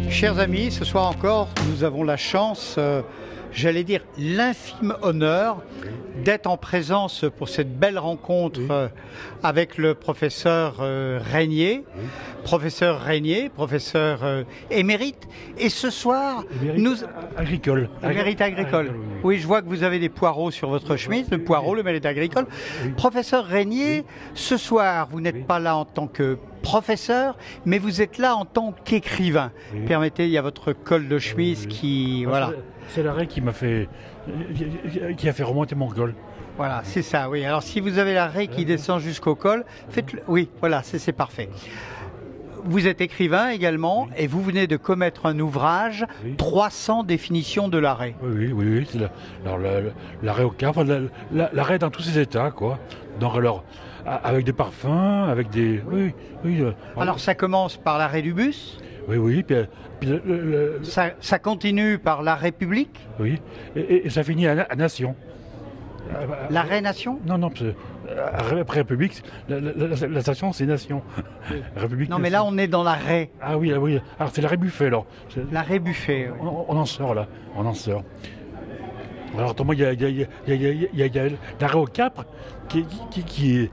Chers amis, ce soir encore, nous avons la chance, j'allais dire l'infime honneur, d'être en présence pour cette belle rencontre avec le professeur Régnier, professeur émérite. Et ce soir, émérite agricole. Émérite agricole. Oui, je vois que vous avez des poireaux sur votre chemise, le poireau, le mérite agricole. Professeur Régnier, ce soir, vous n'êtes pas là en tant que professeur, mais vous êtes là en tant qu'écrivain. Permettez, il y a votre col de chemise qui... voilà. C'est l'arrêt qui m'a fait... qui a fait remonter mon col. Voilà, c'est ça, oui. Alors, si vous avez l'arrêt qui descend jusqu'au col, faites-le... Oui, voilà, c'est parfait. Vous êtes écrivain également, et vous venez de commettre un ouvrage, 300 définitions de l'arrêt. Oui. C'est l'arrêt au cap, l'arrêt dans tous ses états, quoi. Donc, alors, avec des parfums, avec des... Alors, ça commence par l'arrêt du bus. Oui. Ça continue par la République. Oui, et ça finit à Nation. L'arrêt Nation? Non, après République, la station c'est Nation. République. Non, mais là on est dans l'arrêt. Ah oui. Alors c'est l'arrêt Buffet, alors. L'arrêt Buffet, oui. On en sort là, on en sort. Alors, autrement, il y a l'arrêt au Cap qui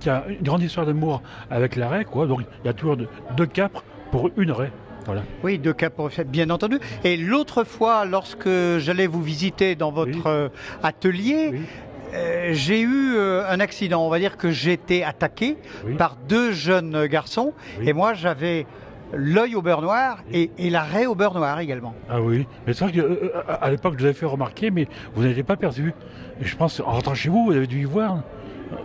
a une grande histoire d'amour avec l'arrêt, quoi. Donc il y a toujours deux capres pour une raie. Voilà. Oui, 2 cas pour bien entendu. Et l'autre fois, lorsque j'allais vous visiter dans votre atelier, j'ai eu un accident. On va dire que j'ai été attaqué par 2 jeunes garçons. Et moi, j'avais l'œil au beurre noir et l'arrêt au beurre noir également. Ah oui, mais c'est vrai qu'à l'époque, je vous avais fait remarquer, mais vous n'avez pas perçu. Et je pense, en rentrant chez vous, vous avez dû y voir.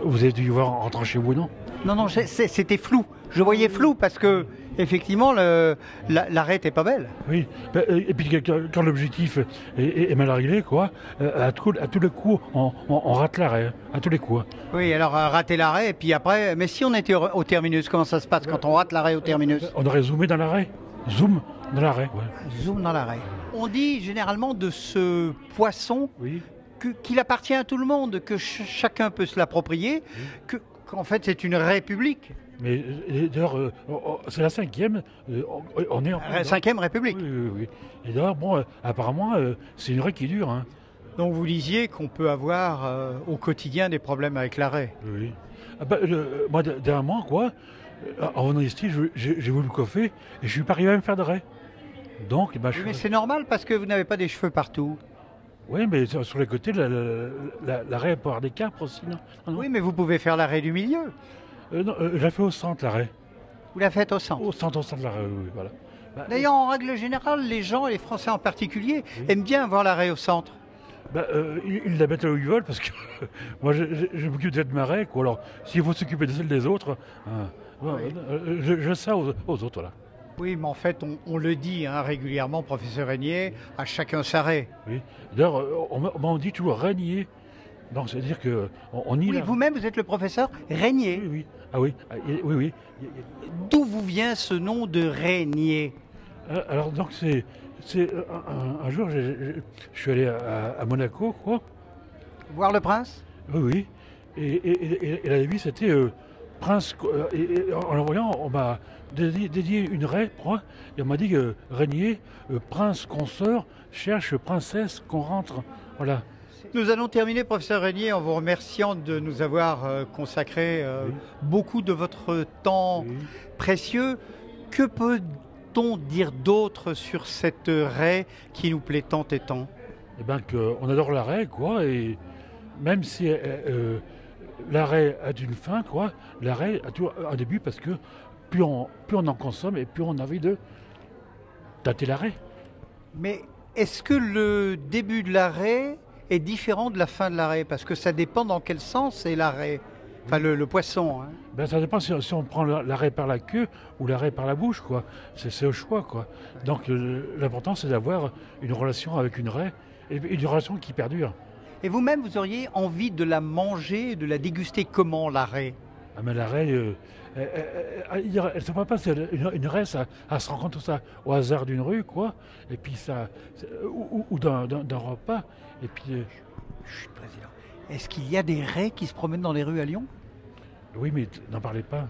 Vous avez dû y voir en rentrant chez vous, non? Non, c'était flou. Je voyais flou parce que, effectivement, l'arrêt n'était pas belle. Oui, et puis quand l'objectif est mal réglé, quoi, à tous les coups, on rate l'arrêt, à tous les coups. Oui, alors rater l'arrêt, et puis après, mais si on était au terminus, comment ça se passe quand on rate l'arrêt au terminus? On aurait zoomé dans l'arrêt. Zoom dans l'arrêt, Zoom dans l'arrêt. On dit généralement de ce poisson qu'il appartient à tout le monde, que chacun peut se l'approprier, qu'en fait c'est une république. Mais d'ailleurs, c'est la 5e, on est en... 5e République. Oui. Et d'ailleurs, bon, apparemment, c'est une raie qui dure. Hein. Donc vous disiez qu'on peut avoir au quotidien des problèmes avec l'arrêt. Oui. Moi, dernièrement, quoi, en venant ici, j'ai voulu me coiffer et je suis pas arrivé à me faire d'arrêt. Donc, mais c'est normal parce que vous n'avez pas des cheveux partout. Oui, mais sur les côtés, l'arrêt peut avoir des capres aussi, non? Oui, mais vous pouvez faire l'arrêt du milieu. Non, je l'ai fait au centre, l'arrêt. Vous la faites au centre? Au centre de l'arrêt, oui, voilà. D'ailleurs, en règle générale, les gens, et les Français en particulier, aiment bien voir l'arrêt au centre. Ils la mettent là où ils veulent, parce que moi, je m'occupe de l'arrêt, quoi. Alors, s'il faut s'occuper de celle des autres, je sais aux autres, voilà. Oui, mais en fait, on le dit régulièrement, professeur Régnier, à chacun s'arrête. Oui. D'ailleurs, on dit toujours Régnier. Donc, c'est-à-dire qu'on y... Oui, vous-même, vous êtes le professeur Régnier. Oui. Ah oui. D'où vous vient ce nom de Régnier? Alors, donc, c'est un jour, je suis allé à Monaco, quoi. Voir le prince? Oui. Et la devise, c'était prince... en le voyant, on m'a dédié une raie, et on m'a dit que Régnier, prince consort, cherche princesse qu'on rentre. Voilà. Nous allons terminer, professeur Régnier, en vous remerciant de nous avoir consacré beaucoup de votre temps précieux. Que peut-on dire d'autre sur cette raie qui nous plaît tant et tant? Eh bien, qu'on adore la raie, quoi, et même si la raie a une fin, quoi, la raie a toujours un début, parce que plus on en consomme et plus on a envie de tâter la raie. Mais est-ce que le début de la raie est différent de la fin de l'arrêt? Parce que ça dépend dans quel sens est l'arrêt. Enfin, le poisson. Ben, ça dépend si on prend l'arrêt par la queue ou l'arrêt par la bouche, quoi. C'est au choix, quoi. Donc, l'important, c'est d'avoir une relation avec une raie et une relation qui perdure. Et vous-même, vous auriez envie de la manger, de la déguster comment, l'arrêt? Ah, mais l'arrêt, elle ne se voit pas, une raie, ça se rencontre ça au hasard d'une rue, quoi. Et puis ça, ou d'un repas. Et puis... Chut, président. Est-ce qu'il y a des raies qui se promènent dans les rues à Lyon? Oui, mais n'en parlez pas.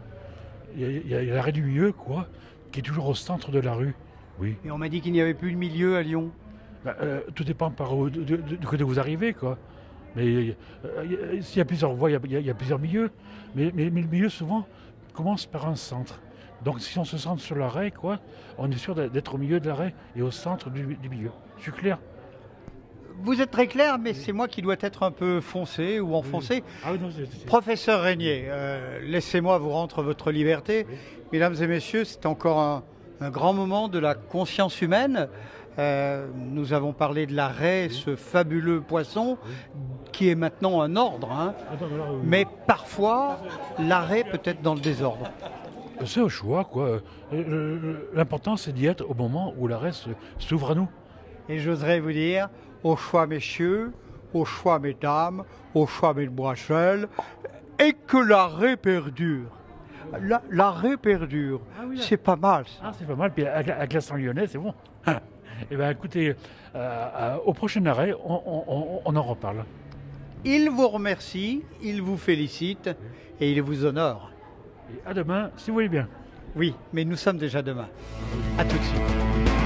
Il y a l'arrêt du milieu, quoi, qui est toujours au centre de la rue. Oui. Et on m'a dit qu'il n'y avait plus de milieu à Lyon. Tout dépend par où, du côté où vous arrivez, quoi. Mais s'il y a plusieurs voies, il y a plusieurs milieux. Mais le milieu, souvent, commence par un centre. Donc si on se centre sur l'arrêt, quoi, on est sûr d'être au milieu de l'arrêt et au centre du milieu. Je suis clair? Vous êtes très clair, mais c'est moi qui dois être un peu foncé ou enfoncé. Ah oui, non, Professeur Régnier, laissez-moi vous rendre votre liberté. Oui. Mesdames et messieurs, c'est encore un grand moment de la conscience humaine. Nous avons parlé de la raie, ce fabuleux poisson, qui est maintenant un ordre. Hein. Mais parfois, la raie peut être dans le désordre. C'est au choix, quoi. L'important, c'est d'y être au moment où l'arrêt s'ouvre à nous. Et j'oserais vous dire, au choix messieurs, au choix mesdames, au choix mesdemoiselles, et que l'arrêt perdure. L'arrêt perdure, oui, c'est pas mal. Ça. Ah, c'est pas mal, puis avec l'accent lyonnais, c'est bon. Eh bien, écoutez, au prochain arrêt, on en reparle. Il vous remercie, il vous félicite et il vous honore. Et à demain, si vous voulez bien. Oui, mais nous sommes déjà demain. À tout de suite.